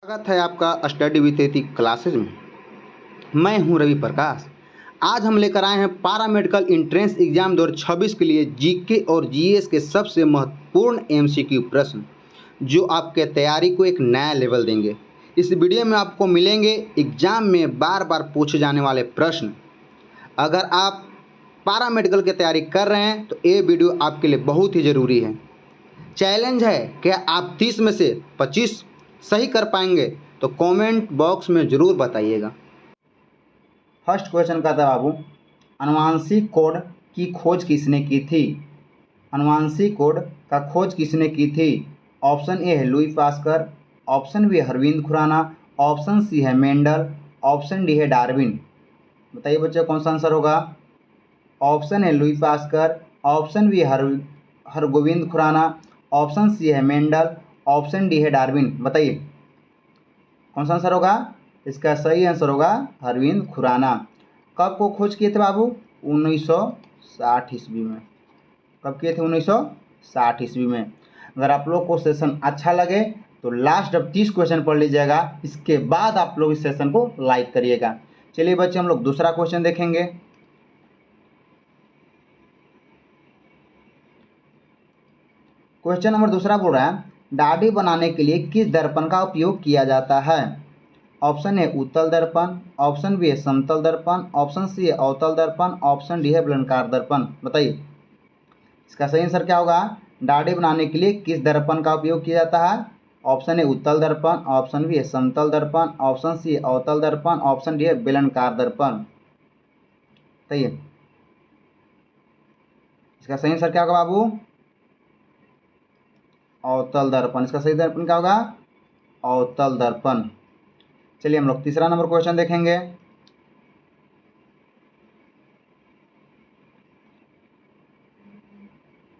स्वागत है आपका स्टडी विथ एथिक क्लासेज में। मैं हूं रवि प्रकाश। आज हम लेकर आए हैं पारा मेडिकल एंट्रेंस एग्जाम 2026 के लिए जीके और जीएस के सबसे महत्वपूर्ण एमसीक्यू प्रश्न जो आपके तैयारी को एक नया लेवल देंगे। इस वीडियो में आपको मिलेंगे एग्जाम में बार बार पूछे जाने वाले प्रश्न। अगर आप पारा मेडिकल की तैयारी कर रहे हैं तो ये वीडियो आपके लिए बहुत ही ज़रूरी है। चैलेंज है कि आप 30 में से 25 सही कर पाएंगे तो कमेंट बॉक्स में ज़रूर बताइएगा। फर्स्ट क्वेश्चन का था बाबू, आनुवांशिक कोड की खोज किसने की थी? आनुवांशिक कोड का खोज किसने की थी? ऑप्शन ए है लुई पास्कर, ऑप्शन बी है अरविंद खुराना, ऑप्शन सी है मेंडल, ऑप्शन डी है डार्विन। बताइए बच्चों कौन सा आंसर होगा? ऑप्शन है लुई पास्कर, ऑप्शन बी है हरगोविंद खुराना, ऑप्शन सी है मेंडल, ऑप्शन डी है डार्विन। बताइए कौन सा आंसर होगा? इसका सही आंसर होगा अरविंद खुराना। कब को खोज किए थे बाबू? 1960 ईस्वी में। कब किए थे? 1960 ईस्वी में। अगर आप लोग को सेशन अच्छा लगे तो लास्ट अब 30 क्वेश्चन पढ़ लीजिएगा, इसके बाद आप लोग इस सेशन को लाइक करिएगा। चलिए बच्चे हम लोग दूसरा क्वेश्चन देखेंगे। क्वेश्चन नंबर दूसरा बोल रहा है, दाढ़ी बनाने के लिए किस दर्पण का उपयोग किया जाता है? ऑप्शन ए उत्तल दर्पण, ऑप्शन बी है समतल दर्पण, ऑप्शन सी है अवतल दर्पण, ऑप्शन डी है बेलनाकार दर्पण। बताइए इसका सही आंसर क्या होगा? दाढ़ी बनाने के लिए किस दर्पण का उपयोग किया जाता है? ऑप्शन ए उत्तल दर्पण, ऑप्शन बी है समतल दर्पण, ऑप्शन सी है अवतल दर्पण, ऑप्शन डी है बेलनाकार दर्पण। बताइए इसका सही आंसर क्या होगा बाबू? अवतल दर्पण। इसका सही दर्पण क्या होगा? अवतल दर्पण। चलिए हम लोग तीसरा नंबर क्वेश्चन देखेंगे।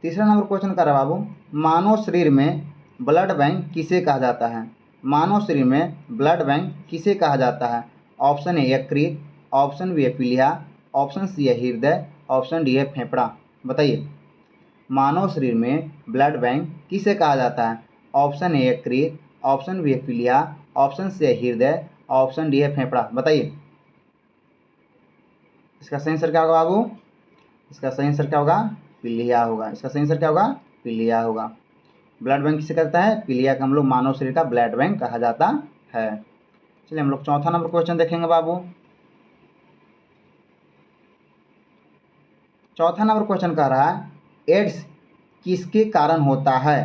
तीसरा नंबर क्वेश्चन कर रहा बाबू, मानव शरीर में ब्लड बैंक किसे कहा जाता है? मानव शरीर में ब्लड बैंक किसे कहा जाता है? ऑप्शन ए यकृत, ऑप्शन बी है पीलिया, ऑप्शन सी है हृदय, ऑप्शन डी है फेफड़ा। बताइए मानव शरीर में ब्लड बैंक किसे कहा जाता है? ऑप्शन ए यकृत, ऑप्शन बी है पीलिया, ऑप्शन सी है हृदय, ऑप्शन डी है फेफड़ा। बताइए इसका सही आंसर क्या होगा बाबू? इसका सही आंसर क्या होगा? पीलिया होगा। इसका सही आंसर क्या होगा? पीलिया होगा। ब्लड बैंक किसे करता है? पीलिया का हम लोग मानव शरीर का ब्लड बैंक कहा जाता है। चलिए हम लोग चौथा नंबर क्वेश्चन देखेंगे बाबू। चौथा नंबर क्वेश्चन कह रहा है, एड्स किसके कारण होता है?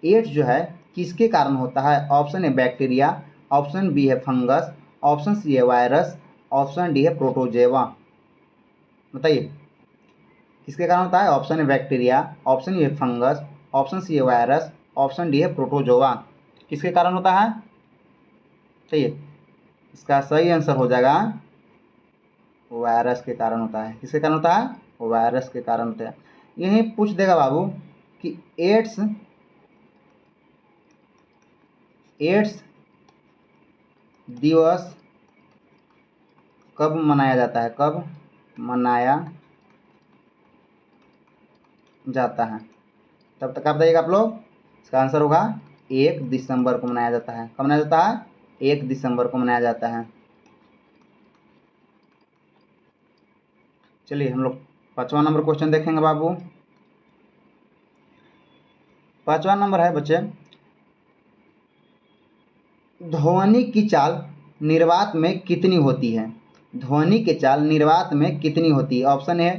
एड्स जो है किसके कारण होता है? Option A bacteria, option B है फंगस, ऑप्शन सी है वायरस, ऑप्शन डी है प्रोटोजेवा। बताइए किसके कारण होता है? Option A bacteria, option A fungus, option C है वायरस, ऑप्शन डी है प्रोटोजोआ। किसके कारण होता है? चाहिए इसका सही आंसर हो जाएगा वायरस के कारण होता है। किसके कारण होता है? वायरस के कारण होता है। यही पूछ देगा बाबू कि एड्स दिवस कब मनाया जाता है? कब मनाया जाता है? तब तक आप बताइएगा आप लोग। इसका आंसर होगा 1 दिसंबर को मनाया जाता है। कब मनाया जाता है? 1 दिसंबर को मनाया जाता है। चलिए हम लोग पांचवा नंबर क्वेश्चन देखेंगे बाबू। पांचवा नंबर है बच्चे, ध्वनि की चाल निर्वात में कितनी होती है? ध्वनि की चाल निर्वात में कितनी होती है? ऑप्शन ए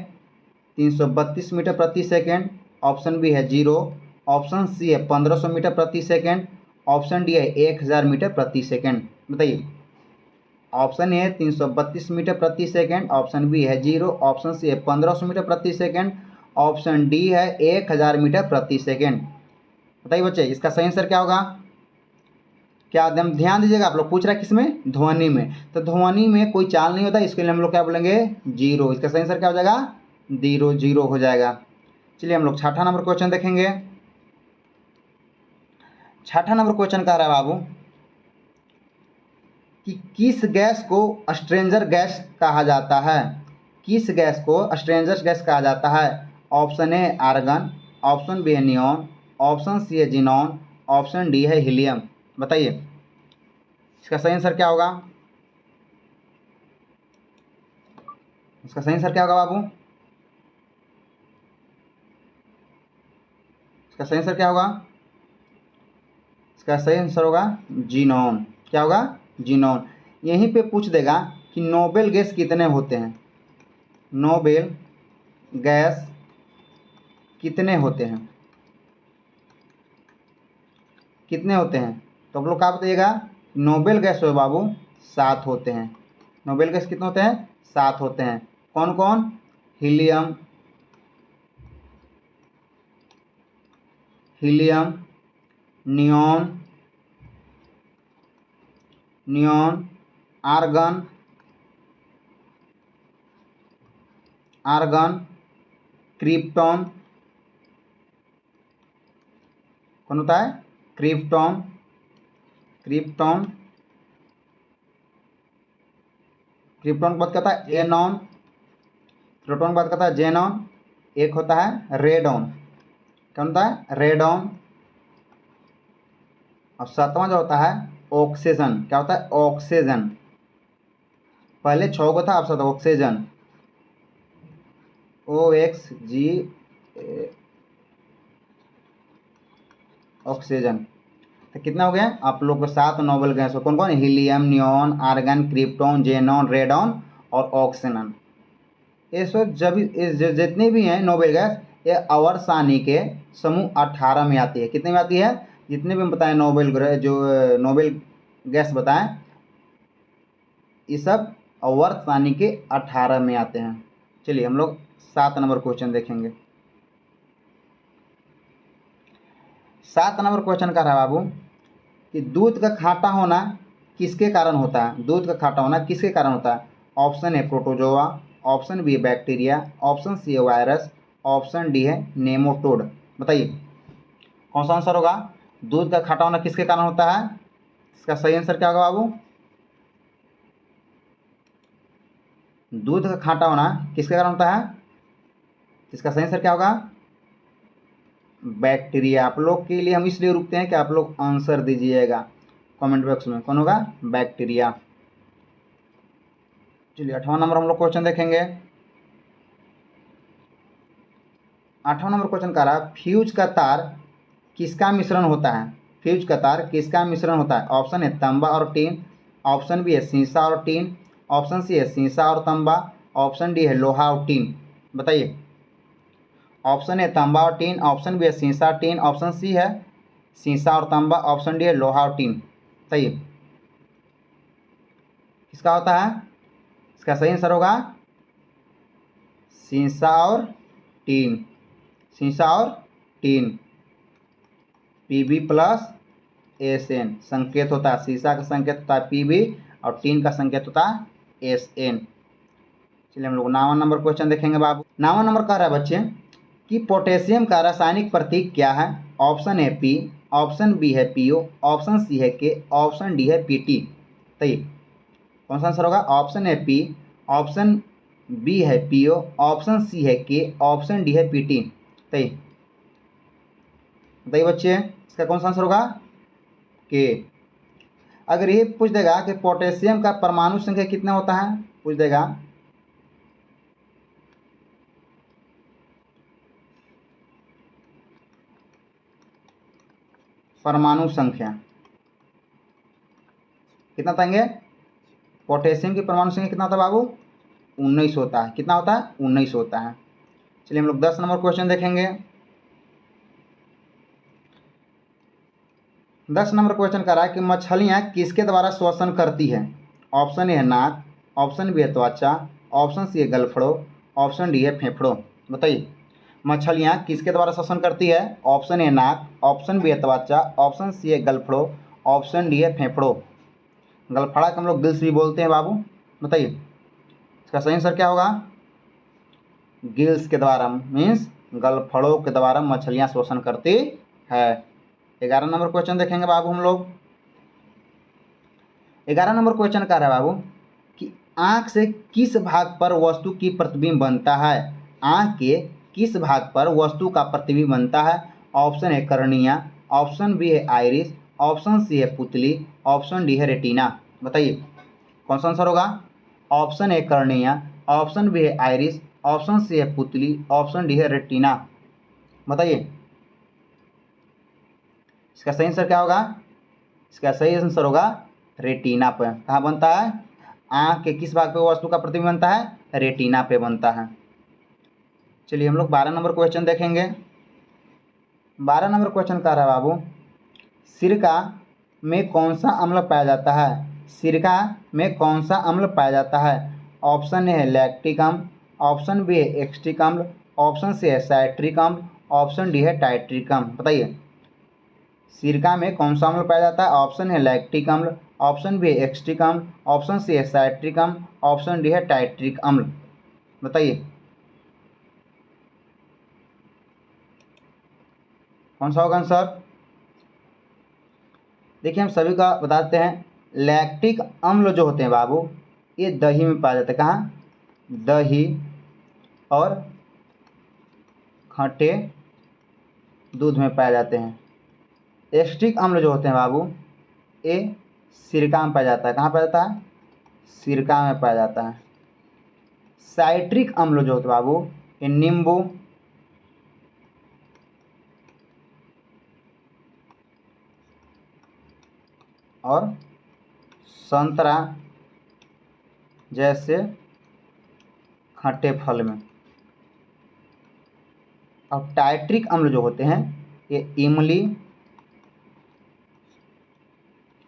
332 मीटर प्रति सेकेंड, ऑप्शन बी है 0, ऑप्शन सी है 1500 मीटर प्रति सेकेंड, ऑप्शन डी है 1000 मीटर प्रति सेकेंड। बताइए ऑप्शन ए 332 मीटर प्रति सेकेंड, ऑप्शन बी है 0, ऑप्शन सी है 1500 मीटर प्रति सेकेंड, ऑप्शन डी है 1000 मीटर प्रति सेकेंड। बताइए बच्चे इसका सही आंसर क्या होगा? क्या एकदम ध्यान दीजिएगा, आप लोग पूछ रहा है किसमें? ध्वनि में। तो ध्वनि में कोई चाल नहीं होता, इसके लिए हम लोग क्या बोलेंगे? 0। इसका सही आंसर क्या हो जाएगा? 0 हो जाएगा। चलिए हम लोग छठा नंबर क्वेश्चन देखेंगे। छठा नंबर क्वेश्चन कह रहा है बाबू कि किस गैस को स्ट्रेंजर गैस कहा जाता है? किस गैस को स्ट्रेंजर गैस कहा जाता है? Option A argon, option B है नियॉन, ऑप्शन सी है जिनॉन, ऑप्शन डी है हीलियम। बताइए इसका सही आंसर क्या होगा? इसका सही आंसर क्या होगा बाबू? इसका सही आंसर क्या होगा? इसका सही आंसर होगा जीनॉन। क्या होगा? जीनॉन। यहीं पे पूछ देगा कि नोबेल गैस कितने होते हैं, नोबेल गैस कितने होते हैं, कितने होते हैं? तो आप लोग क्या बताइएगा? नोबेल गैस हो बाबू 7 होते हैं। नोबेल गैस कितने होते हैं? 7 होते हैं। कौन कौन? Helium, helium, neon, neon, argon, argon, krypton. कौन होता है? क्रिप्टॉन, क्रिप्टॉन, क्रिप्टॉन की बात करता है एनॉन, प्रोटॉन की बात करता है जेनॉन। एक होता है रेडॉन। क्या होता है? रेडॉन। और 7वां जो होता है ऑक्सीजन। क्या होता है? ऑक्सीजन। पहले 6 को था, अब 7 ऑक्सीजन, OXG, ऑक्सीजन। तो कितना हो गया आप लोग को? 7 नोबेल गैस हो। कौन कौन? Helium, neon, argon, krypton, xenon, radon और ऑक्सीजन। ये सब जितने भी हैं नोबेल गैस, ये आवर्त के समूह 18 में आती है। कितने में आती है? जितने भी हम बताएं नोबेल ग्रह, जो नोबेल गैस बताएं, ये सब आवर्त के 18 में आते हैं। चलिए हम लोग 7 नंबर क्वेश्चन देखेंगे। 7 नंबर क्वेश्चन का रहा बाबू कि दूध का खाटा होना किसके कारण होता है? दूध का खाटा होना किसके कारण होता है? ऑप्शन है प्रोटोजोआ, ऑप्शन बी है बैक्टीरिया, ऑप्शन सी है वायरस, ऑप्शन डी है नेमाटोड। बताइए कौन सा आंसर होगा? दूध का खाटा होना किसके कारण होता है? इसका सही आंसर क्या होगा बाबू? दूध का खाटा होना किसके कारण होता है? इसका सही आंसर क्या होगा? बैक्टीरिया। आप लोग के लिए हम इसलिए रुकते हैं कि आप लोग आंसर दीजिएगा कमेंट बॉक्स में। कौन होगा? बैक्टीरिया। चलिए 8वां नंबर हम लोग क्वेश्चन देखेंगे। 8वां नंबर क्वेश्चन कह रहा है फ्यूज का तार किसका मिश्रण होता है? फ्यूज का तार किसका मिश्रण होता है? ऑप्शन है तांबा और टीन, ऑप्शन बी है सीसा और टीन, ऑप्शन सी है सीसा और तांबा, ऑप्शन डी है लोहा और टीन। बताइए। ऑप्शन है तांबा और टीन, ऑप्शन बी है सीसा टीन, ऑप्शन सी है सीसा और तांबा, ऑप्शन डी है लोहा और टीन। बताइए किसका होता है? इसका सही आंसर होगा सीसा और टीन। सीसा और टीन, Pb+SN संकेत होता है। सीसा का संकेत होता है Pb और टीन का संकेत होता है SN। चलिए हम लोग 9वां नंबर क्वेश्चन देखेंगे बाबू। 9वां नंबर कह रहा है बच्चे कि पोटेशियम का रासायनिक प्रतीक क्या है? ऑप्शन है P, ऑप्शन बी है PO, ऑप्शन सी है K, ऑप्शन डी है PT। बताइए कौन सा आंसर होगा? ऑप्शन है P, ऑप्शन बी है PO, ऑप्शन सी है K, ऑप्शन डी है PT। बताइए बताइए बच्चे इसका कौन सा आंसर होगा? K। अगर ये पूछ देगा कि पोटेशियम का परमाणु संख्या कितना होता है, पूछ देगा परमाणु संख्या कितना बताएंगे? पोटेशियम की परमाणु संख्या कितना होता है बाबू? 19 होता है। कितना होता है? 19 होता है। चलिए हम लोग 10 नंबर क्वेश्चन देखेंगे। 10 नंबर क्वेश्चन कर रहा है कि मछलियां किसके द्वारा श्वसन करती है? ऑप्शन ए है नाक, ऑप्शन बी है त्वचा, ऑप्शन सी है गलफड़ों, ऑप्शन डी है फेफड़ों। बताइए मछलियां किसके द्वारा श्वसन करती है? ऑप्शन ए नाक, ऑप्शन बी है त्वचा, ऑप्शन सी है गलफड़ों, ऑप्शन डी है फेफड़ों। गलफड़ा को हम लोग गिल्स भी बोलते हैं बाबू। बताइए इसका सही आंसर क्या होगा? गिल्स के द्वारा मीन्स गलफड़ों के द्वारा मछलियां श्वसन करती है। 11 नंबर क्वेश्चन देखेंगे बाबू हम लोग। 11 नंबर क्वेश्चन कह रहा है बाबू कि आंख से किस भाग पर वस्तु की प्रतिबिंब बनता है? आंख के किस भाग पर वस्तु का प्रतिबिंब बनता है? ऑप्शन है कर्निया, ऑप्शन बी है आइरिस, ऑप्शन सी है पुतली, ऑप्शन डी है रेटिना। बताइए कौन सा आंसर होगा। Option A cornea, option B है आइरिस, ऑप्शन सी है पुतली, ऑप्शन डी है रेटिना। बताइए इसका सही आंसर क्या होगा। इसका सही आंसर होगा रेटिना पे। कहाँ बनता है, आँख के किस भाग पे वस्तु का प्रतिबिंब बनता है, रेटिना पे बनता है। चलिए हम लोग 12 नंबर क्वेश्चन देखेंगे। 12 नंबर क्वेश्चन कह रहा है बाबू, सिरका में कौन सा अम्ल पाया जाता है। सिरका में कौन सा अम्ल पाया जाता है। ऑप्शन ए है लैक्टिक अम्ल, ऑप्शन बी है एक्स्टिक अम्ल, ऑप्शन सी है साइट्रिक अम्ल, ऑप्शन डी है टाइट्रिक अम्ल। बताइए सिरका में कौन सा अम्ल पाया जाता है। ऑप्शन है लैक्टिक अम्ल, ऑप्शन बी है एक्स्टिक अम्ल, ऑप्शन सी है साइट्रिक अम्ल, ऑप्शन डी है टाइट्रिक अम्ल। बताइए कौन सा होगा आंसर। देखिए हम सभी का बताते हैं, लैक्टिक अम्ल जो होते हैं बाबू ये दही में पाया जाता है। कहाँ, दही और खट्टे दूध में पाए जाते हैं। एस्टिक अम्ल जो होते हैं बाबू ये सिरका में पाया जाता है। कहाँ पाया जाता है, सिरका में पाया जाता है। साइट्रिक अम्ल जो होते हैं बाबू ये नींबू और संतरा जैसे खट्टे फल में। और टाइट्रिक अम्ल जो होते हैं ये इमली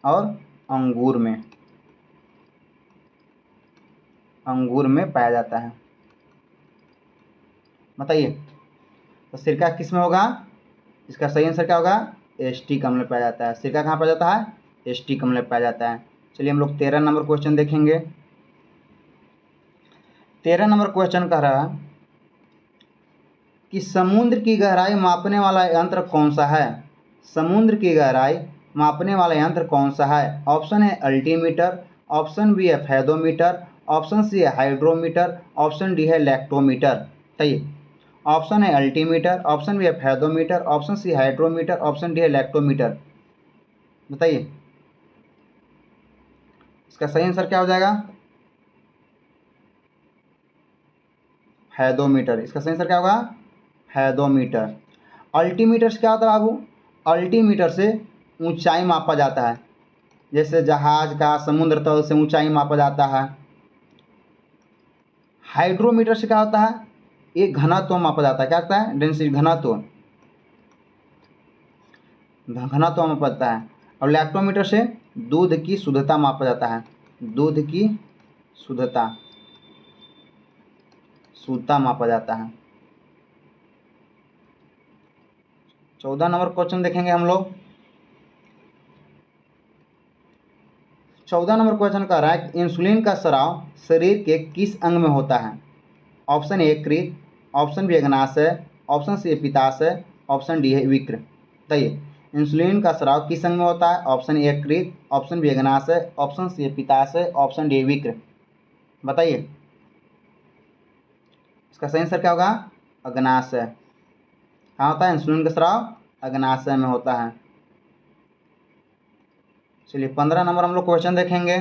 और अंगूर में पाया जाता है। बताइए तो सिरका किस में होगा। इसका सही आंसर क्या होगा, एस्टिक अम्ल में पाया जाता है। सिरका कहाँ पाया जाता है, एस्टिक अम्ल में पाया जाता है। चलिए हम लोग 13 नंबर क्वेश्चन देखेंगे। 13 नंबर क्वेश्चन कह रहा है कि समुद्र की गहराई मापने वाला यंत्र कौन सा है। समुद्र की गहराई मापने वाला यंत्र कौन सा है। ऑप्शन है अल्टीमीटर, ऑप्शन बी है फैदोमीटर, ऑप्शन सी है हाइड्रोमीटर, ऑप्शन डी है लैक्टोमीटर। बताइए ऑप्शन है अल्टीमीटर, ऑप्शन बी है fathometer, option C hydrometer, option D है लैक्टोमीटर। बताइए इसका सही आंसर क्या हो जाएगा, फैदोमीटर। इसका सही आंसर क्या होगा, फैदोमीटर। अल्टीमीटर से क्या होता है बाबू, अल्टीमीटर से ऊंचाई मापा जाता है। जैसे जहाज का समुद्र तल से ऊंचाई मापा जाता है। हाइड्रोमीटर से क्या होता है, ये घनत्व मापा जाता है। क्या होता है, डेंसिटी, घनत्व मापा जाता है। और लैक्टोमीटर से दूध की शुद्धता मापा जाता है। दूध की शुद्धता मापा जाता है। 14 नंबर क्वेश्चन देखेंगे हम लोग। 14 नंबर क्वेश्चन कह रहा है कि इंसुलिन का स्राव शरीर के किस अंग में होता है। ऑप्शन ए यकृत, ऑप्शन बी अग्नाशय, ऑप्शन सी पित्ताशय, ऑप्शन डी है विक्र। बताइए इंसुलिन का स्राव किस अंग में होता है। ऑप्शन ए यकृत, ऑप्शन बी अग्नाशय, ऑप्शन सी पित्ताशय, ऑप्शन डी विक्र। बताइए इसका सही आंसर क्या होगा, अग्नाशय। कहाँ होता है इंसुलिन का स्राव, अग्नाशय में होता है। चलिए 15 नंबर हम लोग क्वेश्चन देखेंगे।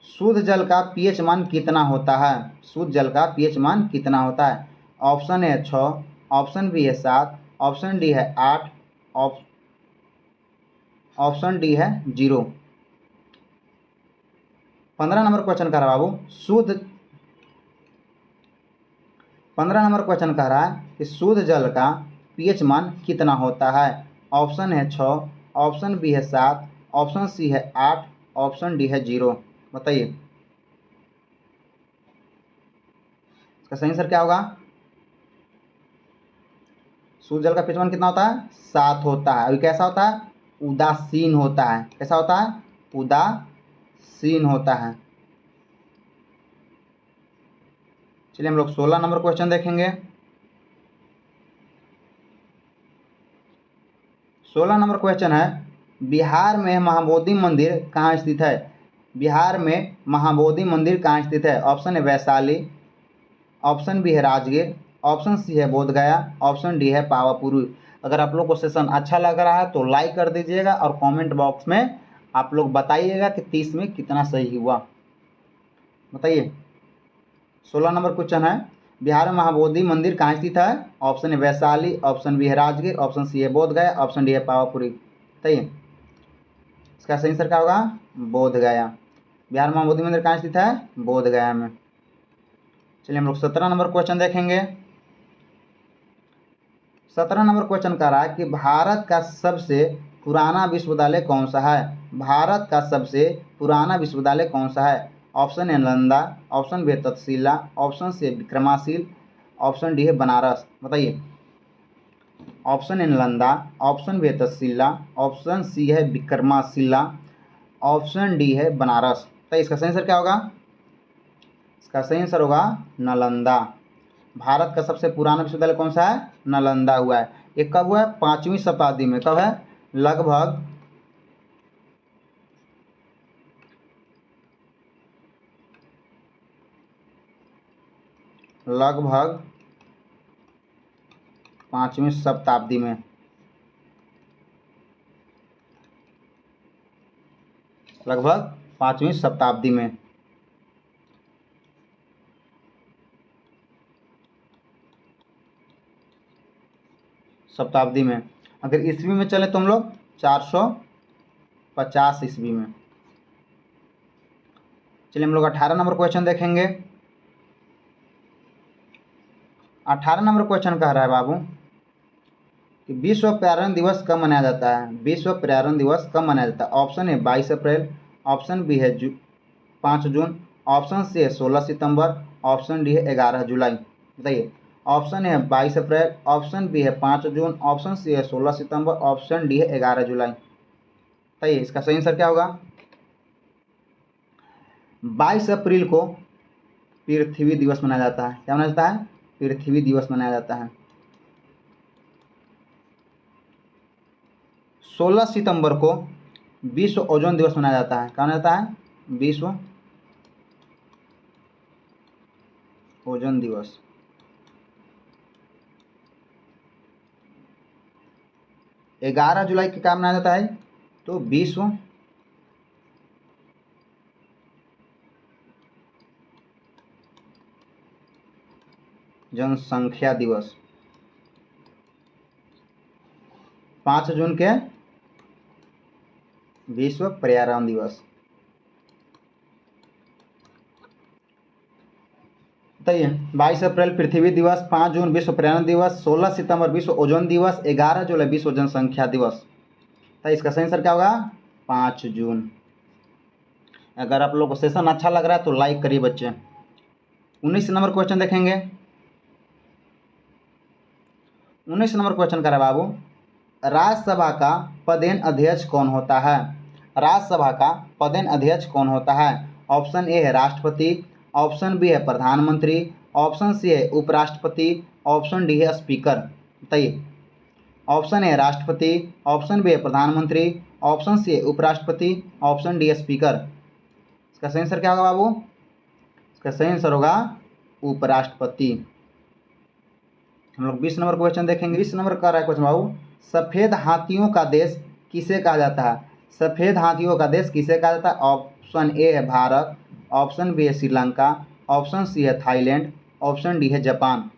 शुद्ध जल का पीएच मान कितना होता है। शुद्ध जल का पीएच मान कितना होता है। ऑप्शन ए 6, ऑप्शन बी है 7, ऑप्शन डी है 8, ऑप्शन डी है 0। 15 नंबर क्वेश्चन कह रहा है बाबू, 15 नंबर क्वेश्चन कह रहा है कि शुद्ध जल का पीएच मान कितना होता है। ऑप्शन है 6, ऑप्शन बी है 7, ऑप्शन सी है 8, ऑप्शन डी है 0। बताइए इसका सही आंसर क्या होगा। शुद्ध जल का पीएच मान कितना होता है, 7 होता है। अभी कैसा होता है, उदासीन होता है। कैसा होता है, उदासीन होता है। चलिए हम लोग 16 नंबर क्वेश्चन देखेंगे। 16 नंबर क्वेश्चन है, बिहार में महाबोधि मंदिर कहाँ स्थित है। बिहार में महाबोधि मंदिर कहाँ स्थित है। ऑप्शन है वैशाली, ऑप्शन बी है राजगीर, ऑप्शन सी है बोधगया, ऑप्शन डी है पावापुरी। अगर आप लोग को सेशन अच्छा लग रहा है तो लाइक कर दीजिएगा और कमेंट बॉक्स में आप लोग बताइएगा कि 30 में कितना सही हुआ। बताइए। 16 नंबर क्वेश्चन है, बिहार में महाबोधि मंदिर कहाँ स्थित है? Option A Vaishali, option B है राजगीर, ऑप्शन सी है बोधगया, ऑप्शन डी है पावापुरी। बताइए इसका सही आंसर क्या होगा? बोधगया। बिहार में महाबोधि मंदिर कहाँ स्थित है? बोधगया में। चलिए हम लोग 17 नंबर क्वेश्चन देखेंगे। 17 नंबर क्वेश्चन कह रहा है कि भारत का सबसे पुराना विश्वविद्यालय कौन सा है? भारत का सबसे पुराना विश्वविद्यालय कौन सा है? Option A Nalanda, option B Takshashila, option C Vikramashila, option D है बनारस। बताइए। Option A Nalanda, option B Takshashila, option C है विक्रमाशिला, ऑप्शन डी है बनारस। तो इसका सही आंसर क्या होगा? इसका सही आंसर होगा नालंदा। भारत का सबसे पुराना विश्वविद्यालय कौन सा है? नालंदा हुआ है। ये कब हुआ है? 5वीं शताब्दी में। कब है? लगभग 5वीं शताब्दी में। लगभग 5वीं शताब्दी में। शताब्दी में। अगर ईस्वी में चले तो हम लोग 450 ईस्वी में। चलिए हम लोग 18 नंबर क्वेश्चन देखेंगे। 18 नंबर क्वेश्चन कह रहा है बाबू कि विश्व पर्यावरण दिवस कब मनाया जाता है? विश्व पर्यावरण दिवस कब मनाया जाता है? ऑप्शन ए 22 अप्रैल, ऑप्शन बी है 5 जून, ऑप्शन सी है 16 सितंबर, ऑप्शन डी है 11 जुलाई। बताइए। ऑप्शन ए है 22 अप्रैल, ऑप्शन बी है 5 जून, ऑप्शन सी है 16 सितंबर, ऑप्शन डी है 11 जुलाई। बताइए इसका सही आंसर क्या होगा? 22 अप्रैल को पृथ्वी दिवस मनाया जाता है। क्या मनाया जाता है? पृथ्वी दिवस मनाया जाता है। 16 सितंबर को विश्व ओजोन दिवस मनाया जाता है। क्या मनाया जाता है? विश्व ओजोन दिवस। ग्यारह जुलाई को क्या मनाया जाता है? तो विश्व जनसंख्या दिवस। 5 जून के विश्व पर्यावरण दिवस। बताइए। 22 अप्रैल पृथ्वी दिवस, 5 जून विश्व पर्यावरण दिवस, 16 सितंबर विश्व ओजोन दिवस, 11 जुलाई विश्व जनसंख्या दिवस। तो इसका सही आंसर क्या होगा? 5 जून। अगर आप लोगों को सेशन अच्छा लग रहा है तो लाइक करिए बच्चे। 19 नंबर क्वेश्चन देखेंगे। 19 नंबर क्वेश्चन कर रहा है बाबू, राज्यसभा का पदेन अध्यक्ष कौन होता है? राज्यसभा का पदेन अध्यक्ष कौन होता है? ऑप्शन ए है राष्ट्रपति, ऑप्शन बी है प्रधानमंत्री, ऑप्शन सी है उपराष्ट्रपति, ऑप्शन डी है स्पीकर। बताइए। ऑप्शन ए राष्ट्रपति, ऑप्शन बी है प्रधानमंत्री, ऑप्शन सी है उपराष्ट्रपति, ऑप्शन डी है स्पीकर। इसका सही आंसर क्या होगा बाबू? इसका सही आंसर होगा उपराष्ट्रपति। हम लोग 20 नंबर क्वेश्चन देखेंगे। 20 नंबर का रहा है क्वेश्चन बाबू, सफ़ेद हाथियों का देश किसे कहा जाता है? सफ़ेद हाथियों का देश किसे कहा जाता है? ऑप्शन ए है भारत, ऑप्शन बी है श्रीलंका, ऑप्शन सी है थाईलैंड, ऑप्शन डी है जापान।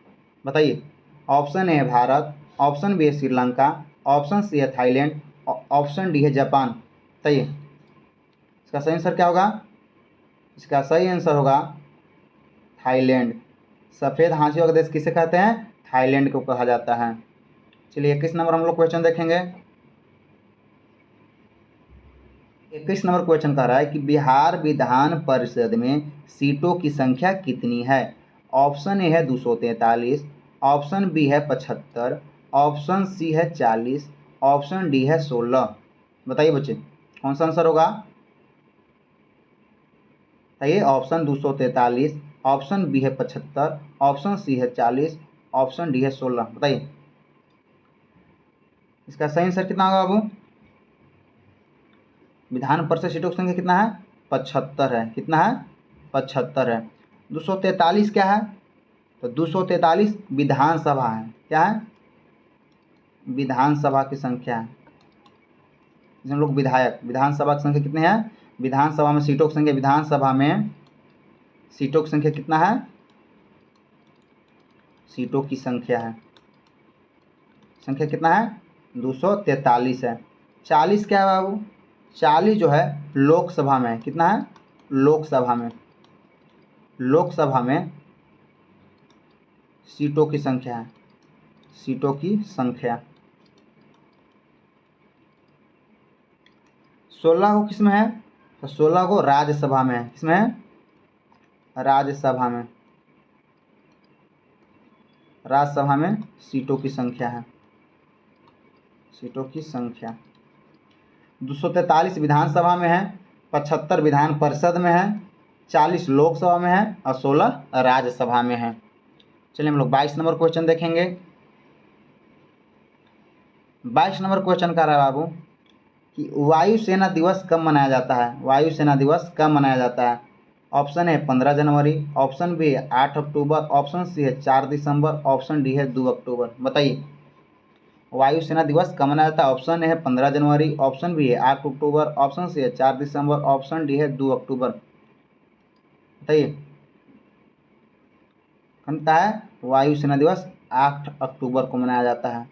बताइए। ऑप्शन ए है भारत, ऑप्शन बी है श्रीलंका, ऑप्शन सी है थाईलैंड, ऑप्शन डी है जापान। बताइए इसका सही आंसर क्या होगा? इसका सही आंसर होगा थाईलैंड। सफ़ेद हाथियों का देश किसे कहते हैं? थाईलैंड को कहा जाता है। चलिए 21 नंबर हम लोग क्वेश्चन देखेंगे। 21 नंबर क्वेश्चन कह रहा है कि बिहार विधान परिषद में सीटों की संख्या कितनी है? ऑप्शन ए है 243, ऑप्शन बी है 75, ऑप्शन सी है 40, ऑप्शन डी है 16। बताइए बच्चे कौन सा आंसर होगा? बताइए। ऑप्शन 243, ऑप्शन बी है 75, ऑप्शन सी है 40, ऑप्शन डी है 16। बताइए इसका सही आंसर कितना होगा बाबू? विधान परिषद सीटों की संख्या कितना है? 75 है। कितना है? 75 है। 243 क्या है? तो 243 विधानसभा है। क्या है? विधानसभा की संख्या है। हम लोग विधायक, विधानसभा की संख्या कितनी है? विधानसभा में सीटों की संख्या, विधानसभा में सीटों की संख्या कितना है? सीटों की संख्या है, संख्या कितना है? 243 है। 40 क्या है बाबू? 40 जो है लोकसभा में, कितना है? लोकसभा में, लोकसभा में सीटों की संख्या है, सीटों की संख्या। 16 को किस में है? तो 16 को राज्यसभा में है। किसमें है? राज्यसभा में, राज्यसभा में सीटों की संख्या है, सीटों की संख्या। 243 विधानसभा में है, 75 विधान परिषद में है, 40 लोकसभा में है और 16 राज्यसभा में है। चलिए हम लोग 22 नंबर क्वेश्चन देखेंगे। 22 नंबर क्वेश्चन कह रहा है बाबू कि वायुसेना दिवस कब मनाया जाता है? वायुसेना दिवस कब मनाया जाता है? ऑप्शन है 15 जनवरी, ऑप्शन बी है 8 अक्टूबर, ऑप्शन सी है 4 दिसंबर, ऑप्शन डी है 2 अक्टूबर। बताइए वायुसेना दिवस कब मनाया जाता है? ऑप्शन है 15 जनवरी, ऑप्शन बी है 8 अक्टूबर, ऑप्शन सी है 4 दिसंबर, ऑप्शन डी है 2 अक्टूबर। बताइए कौन है? वायुसेना दिवस 8 अक्टूबर को मनाया जाता है।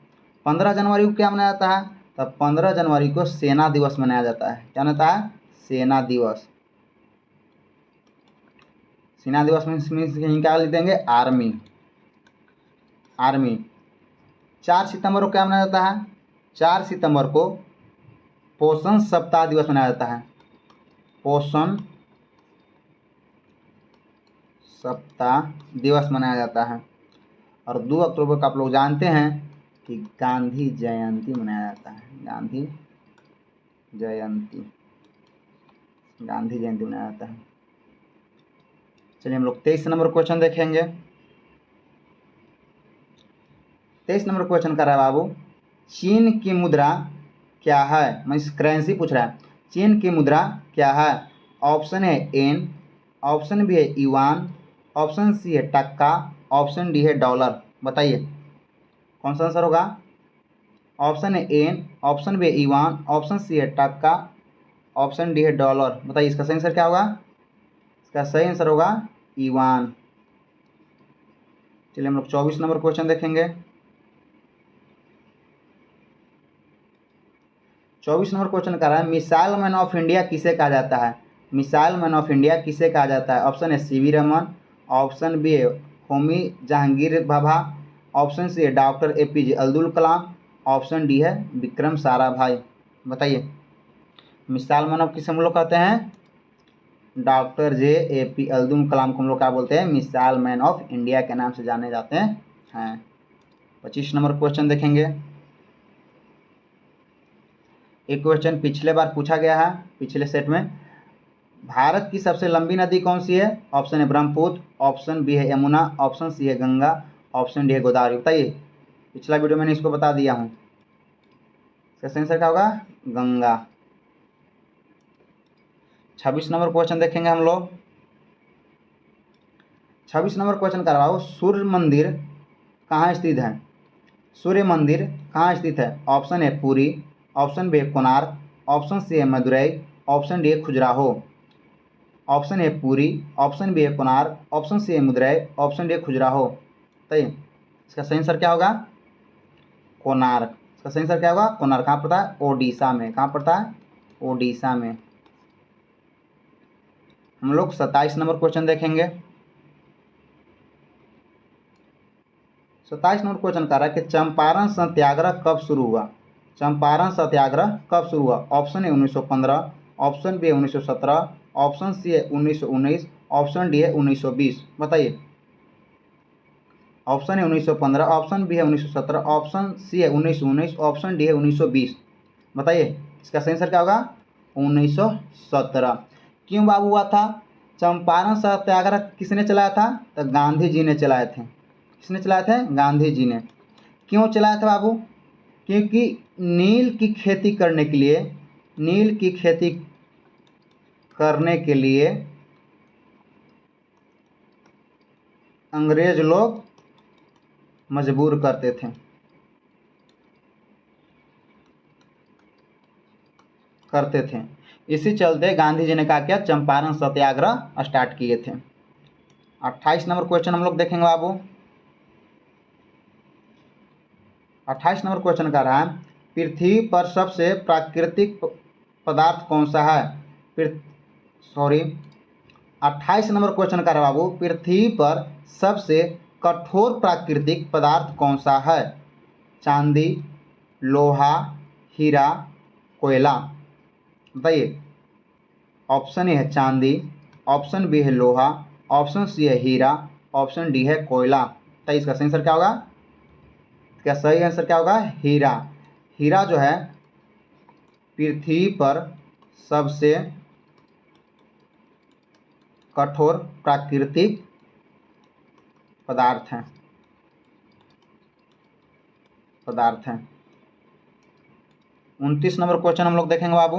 15 जनवरी को क्या मनाया जाता है? तो 15 जनवरी को सेना दिवस मनाया जाता है। क्या मनाता है? सेना दिवस। सेना दिवस मीन्स क्या लिख देंगे? Army, army. 4 सितंबर को क्या मनाया जाता है? 4 सितंबर को पोषण सप्ताह दिवस मनाया जाता है, पोषण सप्ताह दिवस मनाया जाता है। और 2 अक्टूबर को आप लोग जानते हैं कि गांधी जयंती मनाया जाता है, गांधी जयंती, गांधी जयंती मनाया जाता है। चलिए हम लोग 23 नंबर क्वेश्चन देखेंगे। 23 नंबर क्वेश्चन कर रहा है बाबू, चीन की मुद्रा क्या है? मैं करेंसी पूछ रहा है। चीन की मुद्रा क्या है? ऑप्शन है एन, ऑप्शन बी है युआन, ऑप्शन सी है टक्का, ऑप्शन डी है डॉलर। बताइए कौन सा आंसर होगा? ऑप्शन है एन, ऑप्शन बी है युआन, ऑप्शन सी है टक्का, ऑप्शन डी है डॉलर। बताइए इसका सही आंसर क्या होगा? इसका सही आंसर होगा युआन। चलिए हम लोग 24 नंबर क्वेश्चन देखेंगे। 24 नंबर क्वेश्चन कर रहा है, मिसाइल मैन ऑफ इंडिया किसे कहा जाता है? मिसाइल मैन ऑफ इंडिया किसे कहा जाता है? ऑप्शन है सीवी रमन, ऑप्शन बी है होमी जहांगीर भाभा, ऑप्शन सी है doctor APJ Abdul Kalam, option D है विक्रम साराभाई। बताइए मिसाइल मैन ऑफ किसे हम लोग कहते हैं? डॉक्टर जे अब्दुल कलाम को हम लोग क्या बोलते हैं? मिसाइल मैन ऑफ इंडिया के नाम से जाने जाते हैं। 25 नंबर क्वेश्चन देखेंगे। एक क्वेश्चन पिछले बार पूछा गया है, पिछले सेट में। भारत की सबसे लंबी नदी कौन सी है? ऑप्शन है ब्रह्मपुत्र, ऑप्शन बी है यमुना, ऑप्शन सी है गंगा, ऑप्शन डी है गोदावरी। बताइए पिछला वीडियो मैंने इसको बता दिया हूँ, इसका सही आंसर क्या होगा? गंगा। 26 नंबर क्वेश्चन देखेंगे हम लोग। 26 नंबर क्वेश्चन कर रहा हूँ, सूर्य मंदिर कहाँ स्थित है? सूर्य मंदिर कहाँ स्थित है? ऑप्शन है पुरी, ऑप्शन बी है कोणार्क, ऑप्शन सी है मदुरई, ऑप्शन डी है Khajuraho. Option A Puri, option B है कोणार्क, ऑप्शन सी है मदुरई, ऑप्शन डी है खजुराहो। बताइए इसका सही आंसर क्या होगा? कोणार्क। इसका सही आंसर क्या होगा? कोणार्क। कहाँ पड़ता है? ओडिशा में। कहाँ पड़ता है? ओडिशा में। हम लोग 27 नंबर क्वेश्चन देखेंगे। 27 नंबर क्वेश्चन कह रहा है कि चंपारण सत्याग्रह कब शुरू हुआ? चंपारण सत्याग्रह कब शुरू हुआ? ऑप्शन है 1915, ऑप्शन बी है 1917, ऑप्शन सी है 1919, ऑप्शन डी है 1920। बताइए ऑप्शन है 1915, ऑप्शन बी है 1917, ऑप्शन सी है 1919, ऑप्शन डी है 1920। बताइए इसका सही आंसर क्या होगा? 1917। क्यों बाबू हुआ था? चंपारण सत्याग्रह किसने चलाया था? तो गांधी जी ने चलाए थे। किसने चलाए थे? गांधी जी ने। क्यों चलाया था बाबू? क्योंकि नील की खेती करने के लिए, नील की खेती करने के लिए अंग्रेज लोग मजबूर करते थे। करते थे। इसी चलते गांधी जी ने क्या किया, चंपारण सत्याग्रह स्टार्ट किए थे। 28 नंबर क्वेश्चन हम लोग देखेंगे बाबू। 28 नंबर क्वेश्चन कह रहा है, पृथ्वी पर सबसे प्राकृतिक पदार्थ कौन सा है। 28 नंबर क्वेश्चन कह रहा है बाबू, पृथ्वी पर सबसे कठोर प्राकृतिक पदार्थ कौन सा है। चांदी, लोहा, हीरा, कोयला। बताइए। ऑप्शन ए है चांदी, ऑप्शन बी है लोहा, ऑप्शन सी है हीरा, ऑप्शन डी है कोयला। तो इसका सही आंसर क्या होगा, क्या सही आंसर क्या होगा, हीरा। हीरा जो है पृथ्वी पर सबसे कठोर प्राकृतिक पदार्थ है। 29 नंबर क्वेश्चन हम लोग देखेंगे बाबू।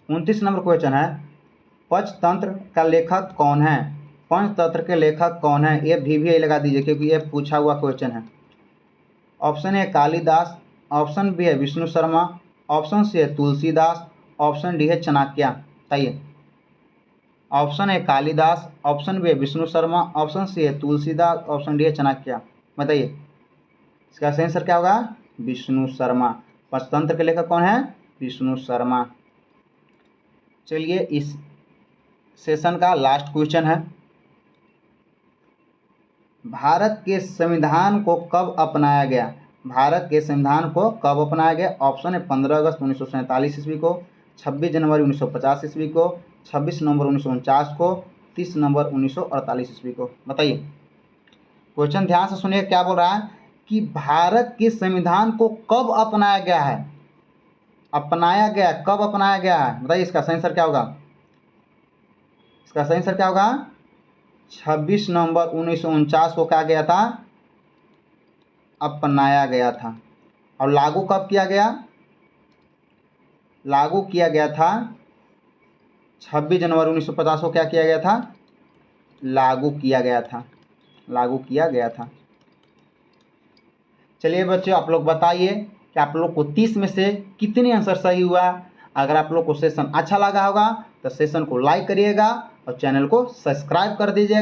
29 नंबर क्वेश्चन है, पंचतंत्र का लेखक कौन है। पंचतंत्र के लेखक कौन है, ये भी लगा दीजिए क्योंकि ये पूछा हुआ क्वेश्चन है। Option A Kalidas, option B है विष्णु शर्मा, ऑप्शन सी है तुलसीदास, ऑप्शन डी है चाणक्य। बताइए। Option A Kalidas, option B है विष्णु शर्मा, ऑप्शन सी है तुलसीदास, ऑप्शन डी है चाणक्य। बताइए। इसका सही आंसर क्या होगा, विष्णु शर्मा। पंचतंत्र के लेखक कौन है, विष्णु शर्मा। चलिए इस सेशन का लास्ट क्वेश्चन है, भारत के संविधान को कब अपनाया गया। भारत के संविधान को कब अपनाया गया। ऑप्शन है 15 अगस्त 1947 ईस्वी को, 26 जनवरी 1950 ईस्वी को, 26 नवंबर 1949 को, 30 नवंबर 1948 ईस्वी को। बताइए। क्वेश्चन ध्यान से सुनिए, क्या बोल रहा है कि भारत के संविधान को कब अपनाया गया है। अपनाया गया, कब अपनाया गया है। बताइए इसका सही आंसर क्या होगा। इसका सही आंसर क्या होगा, 26 नवंबर 1949 को क्या गया था, अपनाया गया था। और लागू कब किया गया, लागू किया गया था 26 जनवरी 1950 को क्या किया गया था, लागू किया गया था, लागू किया गया था। चलिए बच्चों, आप लोग बताइए कि आप लोग को 30 में से कितने आंसर सही हुआ। अगर आप लोग को सेशन अच्छा लगा होगा तो सेशन को लाइक करिएगा और चैनल को सब्सक्राइब कर दीजिएगा।